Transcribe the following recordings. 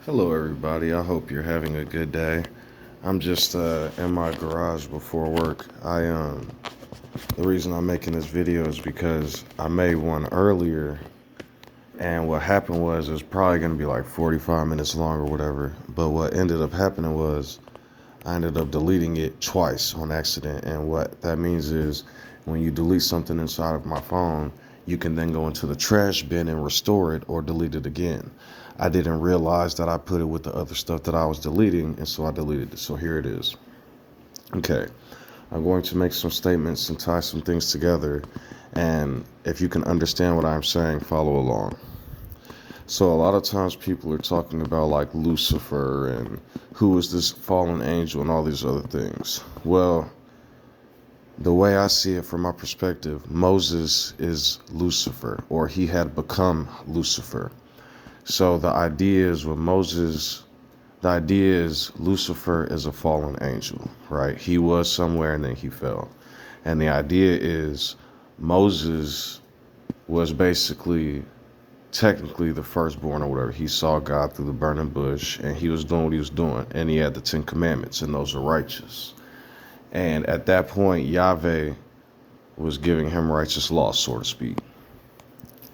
Hello, everybody. I hope you're having a good day. I'm just in my garage before work. The reason I'm making this video is because I made one earlier, and what happened was it was probably going to be like 45 minutes long or whatever. But what ended up happening was I ended up deleting it twice on accident. And what that means is when you delete something inside of my phone, you can then go into the trash bin and restore it or delete it again. I didn't realize that I put it with the other stuff that I was deleting, and so I deleted it. So here it is. Okay, I'm going to make some statements and tie some things together. And if you can understand what I'm saying, follow along. So a lot of times people are talking about like Lucifer and who is this fallen angel and all these other things. Well, the way I see it from my perspective, Moses is Lucifer, or he had become Lucifer. So the idea is Lucifer is a fallen angel, right? He was somewhere and then he fell. And the idea is Moses was basically technically the firstborn or whatever. He saw God through the burning bush and he was doing what he was doing. And he had the 10 Commandments and those are righteous. And at that point, Yahweh was giving him righteous law, so to speak.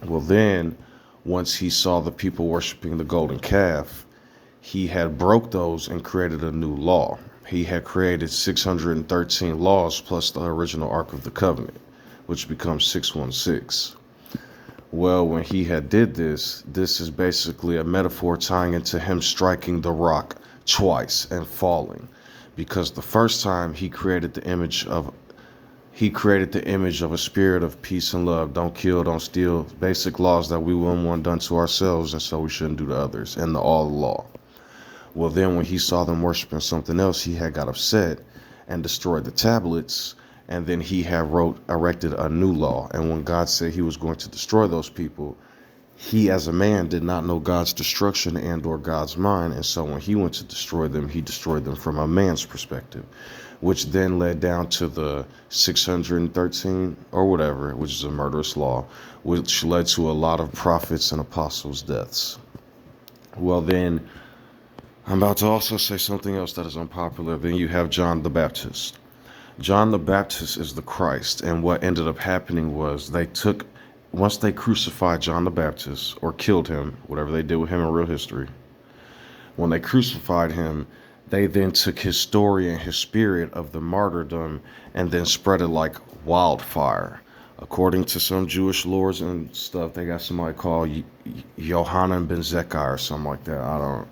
Well, then, once he saw the people worshiping the golden calf, he had broke those and created a new law. He had created 613 laws plus the original Ark of the Covenant, which becomes 616. Well, when he had did this is basically a metaphor tying into him striking the rock twice and falling. Because the first time he created the image of a spirit of peace and love. Don't kill, don't steal, basic laws that we wouldn't want done to ourselves, and so we shouldn't do to others, and all the law. Well, then when he saw them worshiping something else, he had got upset and destroyed the tablets, and then he had erected a new law. And when God said he was going to destroy those people, he as a man did not know God's destruction and or God's mind. And so when he went to destroy them, he destroyed them from a man's perspective, which then led down to the 613 or whatever, which is a murderous law, which led to a lot of prophets and apostles' deaths. Well, then I'm about to also say something else that is unpopular. Then you have John the Baptist. John the Baptist is the Christ. And what ended up happening was once they crucified John the Baptist or killed him, whatever they did with him in real history, when they crucified him, they then took his story and his spirit of the martyrdom and then spread it like wildfire. According to some Jewish lords and stuff, they got somebody called Jehohanan ben Zakkai or something like that. I don't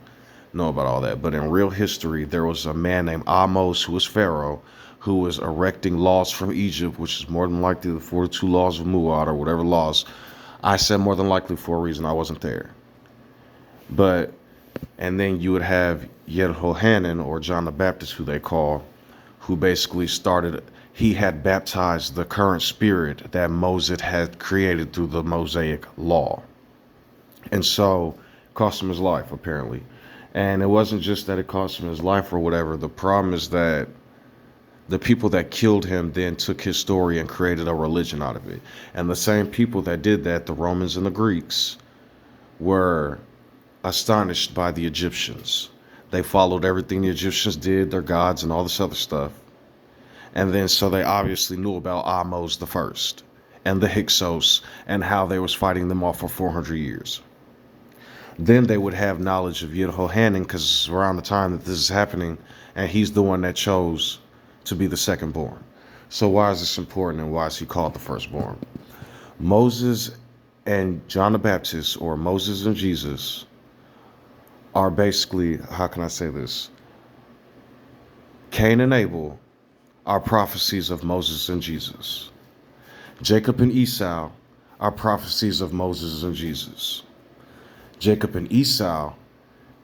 know about all that. But in real history, there was a man named Amos who was Pharaoh, who was erecting laws from Egypt, which is more than likely the 42 laws of Muad or whatever laws. I said more than likely for a reason. I wasn't there. And then you would have Jehohanan or John the Baptist, who they call, who basically he had baptized the current spirit that Moses had created through the Mosaic law. And so it cost him his life, apparently. And it wasn't just that it cost him his life or whatever. The problem is that the people that killed him then took his story and created a religion out of it. And the same people that did that, the Romans and the Greeks, were astonished by the Egyptians. They followed everything the Egyptians did, their gods and all this other stuff. And then so they obviously knew about Ahmose the First and the Hyksos and how they was fighting them off for 400 years. Then they would have knowledge of Jehohanan because it's around the time that this is happening, and he's the one that chose to be the secondborn. So why is this important and why is he called the firstborn? Moses and John the Baptist, or Moses and Jesus, are basically, how can I say this? Cain and Abel are prophecies of Moses and Jesus. Jacob and Esau are prophecies of Moses and Jesus. Jacob and Esau,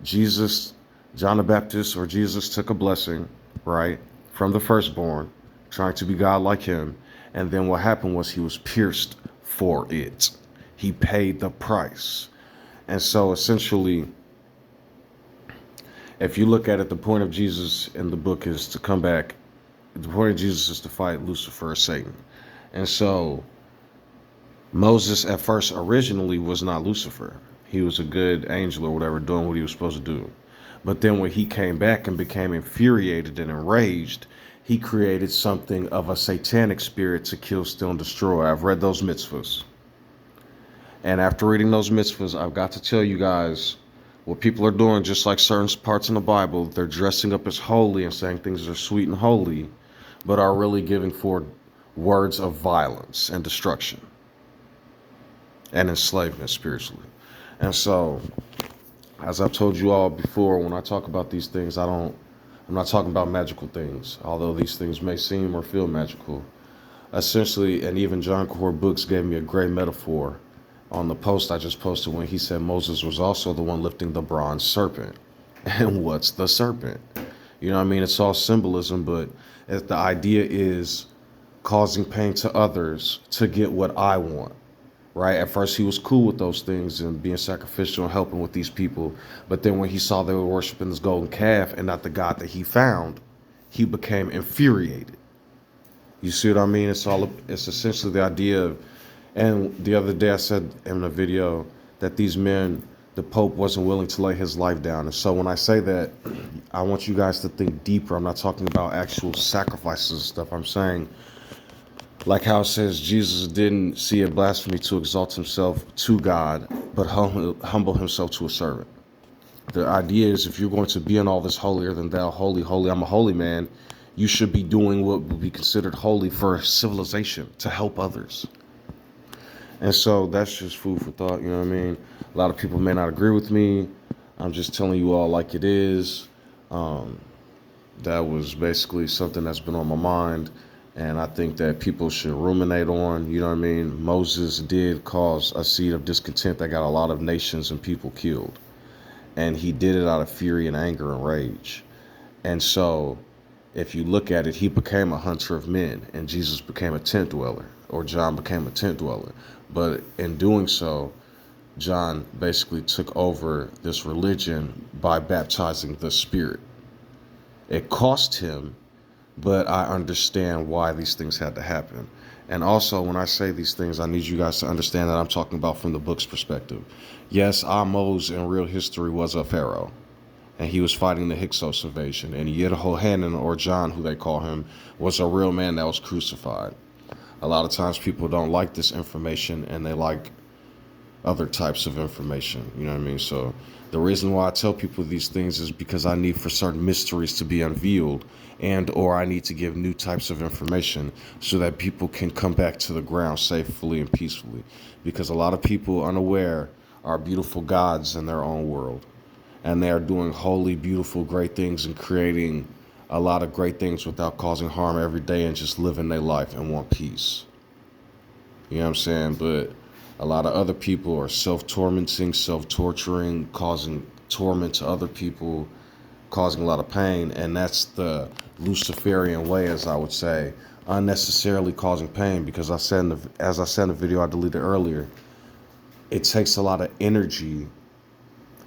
John the Baptist or Jesus took a blessing, right, from the firstborn, trying to be God like him. And then what happened was he was pierced for it. He paid the price. And so essentially, if you look at it, the point of Jesus in the book is to come back. The point of Jesus is to fight Lucifer, Satan. And so Moses at first originally was not Lucifer. He was a good angel or whatever, doing what he was supposed to do. But then when he came back and became infuriated and enraged, he created something of a satanic spirit to kill, steal, and destroy. I've read those mitzvahs. And after reading those mitzvahs, I've got to tell you guys what people are doing, just like certain parts in the Bible. They're dressing up as holy and saying things are sweet and holy, but are really giving forth words of violence and destruction and enslavement spiritually. And so, as I've told you all before, when I talk about these things, I'm not talking about magical things, although these things may seem or feel magical. Essentially, and even John Core Books gave me a great metaphor on the post I just posted when he said Moses was also the one lifting the bronze serpent. And what's the serpent? You know what I mean? It's all symbolism, but the idea is causing pain to others to get what I want. Right? At first, he was cool with those things and being sacrificial and helping with these people. But then when he saw they were worshiping this golden calf and not the God that he found, he became infuriated. You see what I mean? It's essentially the idea of, and the other day I said in a video that these men, the Pope wasn't willing to lay his life down. And so when I say that, I want you guys to think deeper. I'm not talking about actual sacrifices and stuff. I'm saying, like how it says, Jesus didn't see it blasphemy to exalt himself to God, but humble himself to a servant. The idea is, if you're going to be in all this holier than thou, holy, holy, I'm a holy man, you should be doing what would be considered holy for civilization, to help others. And so that's just food for thought, you know what I mean? A lot of people may not agree with me. I'm just telling you all like it is. That was basically something that's been on my mind. And I think that people should ruminate on, you know what I mean? Moses did cause a seed of discontent that got a lot of nations and people killed. And he did it out of fury and anger and rage. And so if you look at it, he became a hunter of men, and Jesus became a tent dweller, or John became a tent dweller. But in doing so, John basically took over this religion by baptizing the Spirit. It cost him, but I understand why these things had to happen. And also, when I say these things, I need you guys to understand that I'm talking about from the book's perspective. Yes, Amos in real history was a pharaoh, and he was fighting the Hyksos invasion. And Jehohanan, or John, who they call him, was a real man that was crucified. A lot of times people don't like this information, and they like other types of information. You know what I mean? So the reason why I tell people these things is because I need for certain mysteries to be unveiled, and or I need to give new types of information so that people can come back to the ground safely and peacefully. Because a lot of people unaware are beautiful gods in their own world, and they are doing holy, beautiful, great things and creating a lot of great things without causing harm every day and just living their life and want peace. You know what I'm saying? But a lot of other people are self-tormenting, self-torturing, causing torment to other people, causing a lot of pain. And that's the Luciferian way, as I would say, unnecessarily causing pain. Because as I said in the video I deleted earlier, it takes a lot of energy.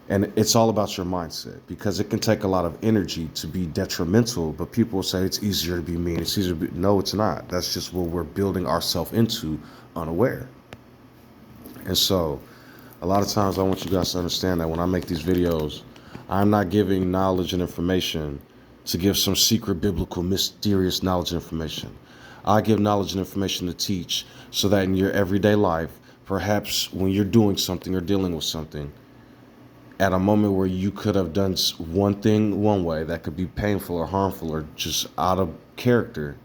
And it's all about your mindset, because it can take a lot of energy to be detrimental, but people will say it's easier to be mean. It's easier to be, no, it's not. That's just what we're building ourselves into unaware. And so a lot of times I want you guys to understand that when I make these videos, I'm not giving knowledge and information to give some secret biblical mysterious knowledge and information. I give knowledge and information to teach so that in your everyday life, perhaps when you're doing something or dealing with something, at a moment where you could have done one thing one way that could be painful or harmful or just out of character,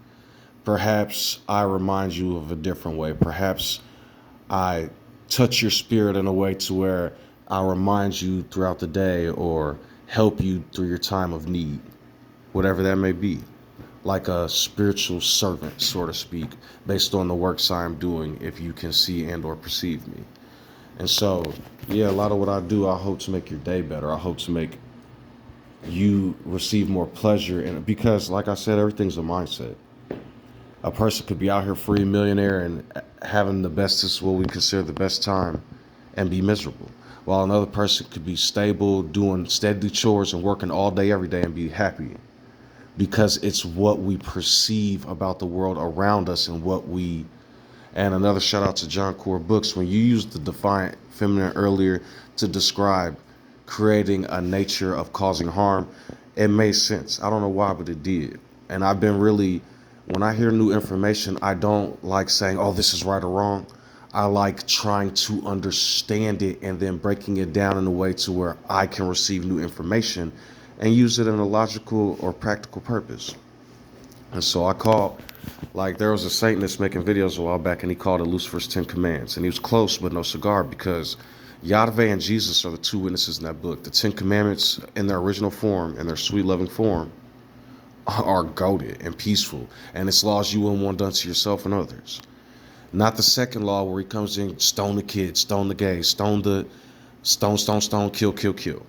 perhaps I remind you of a different way. Perhaps I touch your spirit in a way to where I remind you throughout the day or help you through your time of need, whatever that may be, like a spiritual servant, so to speak, based on the works I am doing, if you can see and or perceive me. And so, yeah, a lot of what I do, I hope to make your day better. I hope to make you receive more pleasure. And because, like I said, everything's a mindset. A person could be out here free, millionaire, and having the bestest, what we consider the best time, and be miserable. While another person could be stable, doing steady chores and working all day, every day, and be happy. Because it's what we perceive about the world around us and And another shout out to John Core Books. When you used the defiant feminine earlier to describe creating a nature of causing harm, it made sense. I don't know why, but it did. And I've been really, when I hear new information, I don't like saying, oh, this is right or wrong. I like trying to understand it and then breaking it down in a way to where I can receive new information and use it in a logical or practical purpose. And so I called, like, there was a Satanist making videos a while back, and he called it Lucifer's 10 Commands. And he was close, but no cigar, because Yahweh and Jesus are the two witnesses in that book. The 10 Commandments in their original form, in their sweet, loving form, are goated and peaceful. And it's laws you wouldn't want done to yourself and others. Not the second law where he comes in, stone the kids, stone the gays, stone, kill, kill, kill.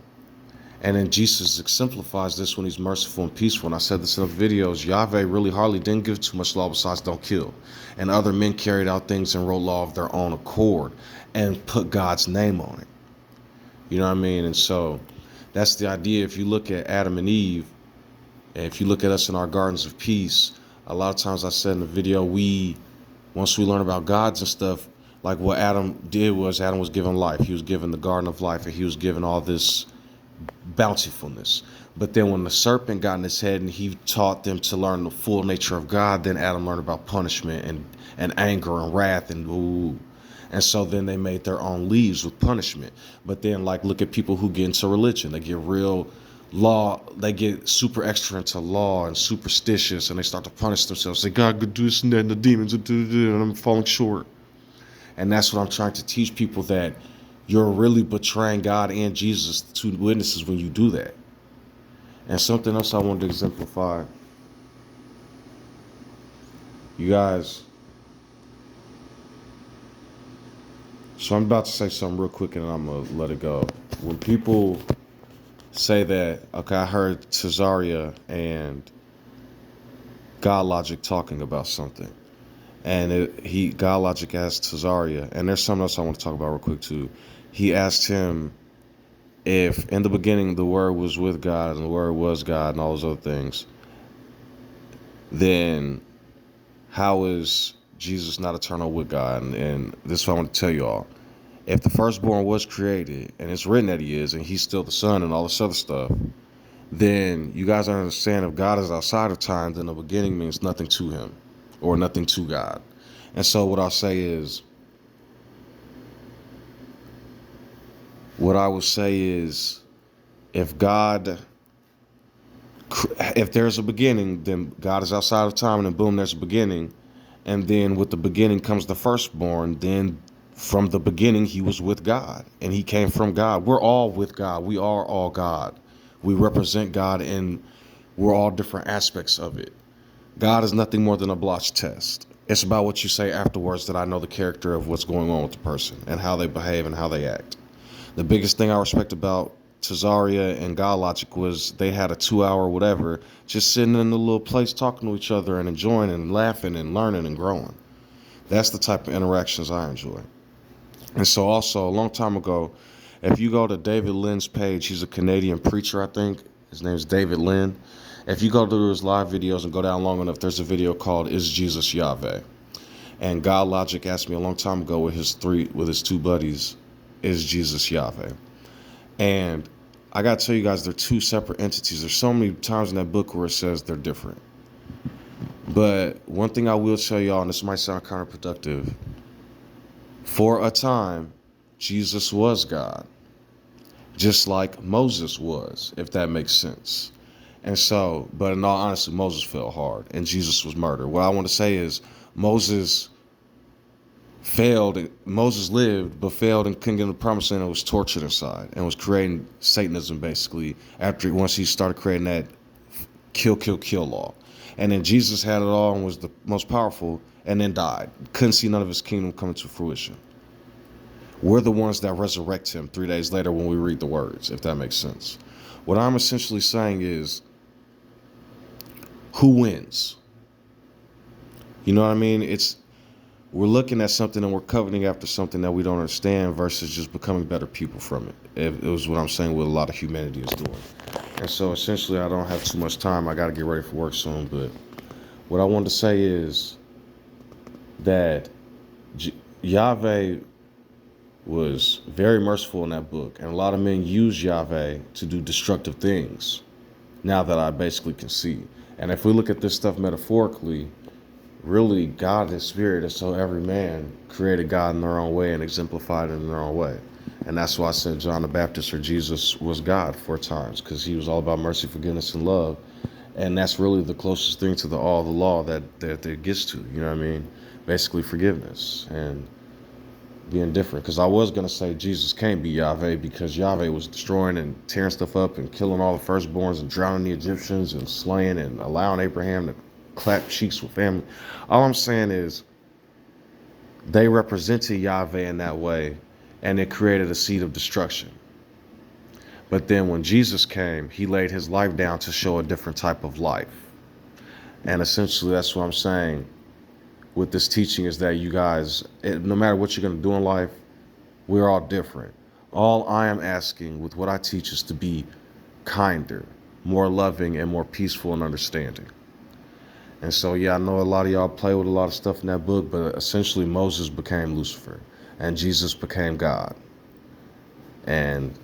And then Jesus exemplifies this when he's merciful and peaceful. And I said this in the videos, Yahweh really hardly didn't give too much law besides don't kill. And other men carried out things and wrote law of their own accord and put God's name on it. You know what I mean? And so that's the idea. If you look at Adam and Eve, and if you look at us in our gardens of peace, a lot of times I said in the video, once we learn about gods and stuff, like what Adam did was Adam was given life. He was given the garden of life, and he was given all this bountifulness. But then when the serpent got in his head and he taught them to learn the full nature of God, then Adam learned about punishment and anger and wrath and ooh. And so then they made their own leaves with punishment. But then, like, look at people who get into religion. They get real law, they get super extra into law and superstitious, and they start to punish themselves. Say, God could do this and that, and the demons, and I'm falling short. And that's what I'm trying to teach people, that you're really betraying God and Jesus, the two witnesses, when you do that. And something else I wanted to exemplify. You guys. So I'm about to say something real quick and I'm going to let it go. When people say that, okay, I heard Cesaria and God Logic talking about something. And God Logic asked Cesaria, and there's something else I want to talk about real quick too. He asked him if in the beginning the Word was with God and the Word was God and all those other things, then how is Jesus not eternal with God? And this is what I want to tell you all. If the firstborn was created, and it's written that he is, and he's still the son and all this other stuff, then you guys understand if God is outside of time, then the beginning means nothing to him or nothing to God. And so what I would say is, if there's a beginning, then God is outside of time, and then boom, there's a beginning. And then with the beginning comes the firstborn. Then from the beginning, he was with God, and he came from God. We're all with God. We are all God. We represent God, and we're all different aspects of it. God is nothing more than a blotch test. It's about what you say afterwards that I know the character of what's going on with the person and how they behave and how they act. The biggest thing I respect about Cesaria and God Logic was they had a 2-hour whatever, just sitting in a little place talking to each other and enjoying and laughing and learning and growing. That's the type of interactions I enjoy. And so also, a long time ago, if you go to David Lynn's page, he's a Canadian preacher, I think. His name is David Lynn. If you go to his live videos and go down long enough, there's a video called Is Jesus Yahweh? And God Logic asked me a long time ago with his two buddies, is Jesus Yahweh? And I got to tell you guys, they're two separate entities. There's so many times in that book where it says they're different. But one thing I will tell y'all, and this might sound counterproductive, for a time, Jesus was God, just like Moses was, if that makes sense. And so, but in all honesty, Moses fell hard and Jesus was murdered. What I want to say is Moses lived, but failed and couldn't get in the promised land and was tortured inside and was creating Satanism basically once he started creating that kill, kill, kill law. And then Jesus had it all and was the most powerful and then died. Couldn't see none of his kingdom coming to fruition. We're the ones that resurrect him 3 days later when we read the words, if that makes sense. What I'm essentially saying is, who wins? You know what I mean? We're looking at something and we're coveting after something that we don't understand versus just becoming better people from it. It was what I'm saying what a lot of humanity is doing. And so essentially I don't have too much time. I got to get ready for work soon. But what I wanted to say is that Yahweh was very merciful in that book, and a lot of men use Yahweh to do destructive things. Now that I basically can see, and if we look at this stuff metaphorically, really God is spirit, and so every man created God in their own way and exemplified it in their own way. And that's why I said John the Baptist or Jesus was God 4 times, because he was all about mercy, forgiveness, and love. And that's really the closest thing to all the law that it gets to, you know what I mean? Basically forgiveness and being different. Because I was going to say Jesus can't be Yahweh, because Yahweh was destroying and tearing stuff up and killing all the firstborns and drowning the Egyptians and slaying and allowing Abraham to clap cheeks with family. All I'm saying is they represented Yahweh in that way, and it created a seed of destruction. But then when Jesus came, he laid his life down to show a different type of life. And essentially that's what I'm saying with this teaching, is that you guys, no matter what you're going to do in life, we're all different. All I am asking with what I teach is to be kinder, more loving, and more peaceful and understanding. And so, yeah, I know a lot of y'all play with a lot of stuff in that book, but essentially Moses became Lucifer and Jesus became God. And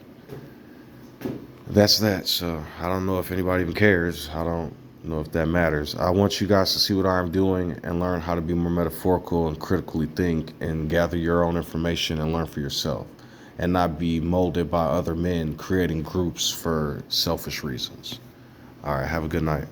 that's that. So I don't know if anybody even cares. I don't know if that matters. I want you guys to see what I'm doing and learn how to be more metaphorical and critically think and gather your own information and learn for yourself, and not be molded by other men creating groups for selfish reasons. All right, have a good night.